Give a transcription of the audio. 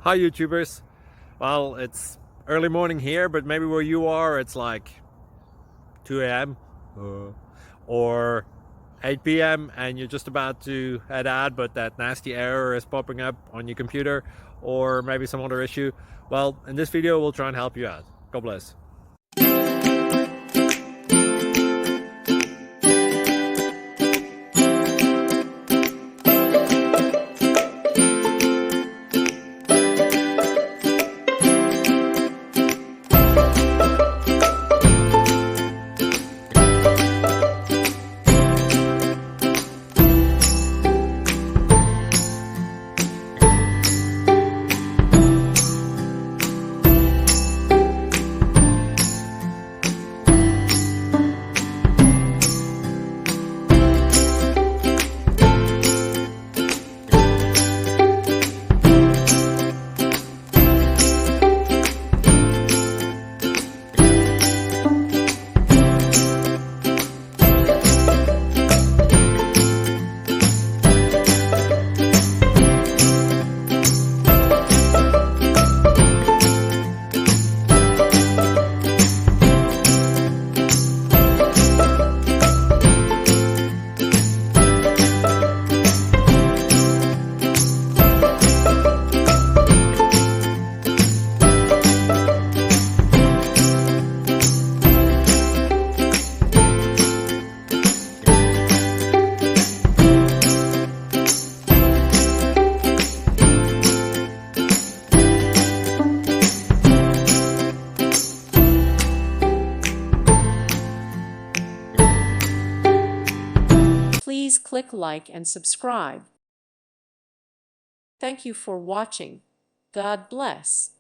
Hi YouTubers. Well, it's early morning here, but maybe where you are it's like 2 a.m. Or 8 p.m. and you're just about to head out, but that nasty error is popping up on your computer, or maybe some other issue. Well, in this video we'll try and help you out. God bless. Please click like and subscribe. Thank you for watching. God bless.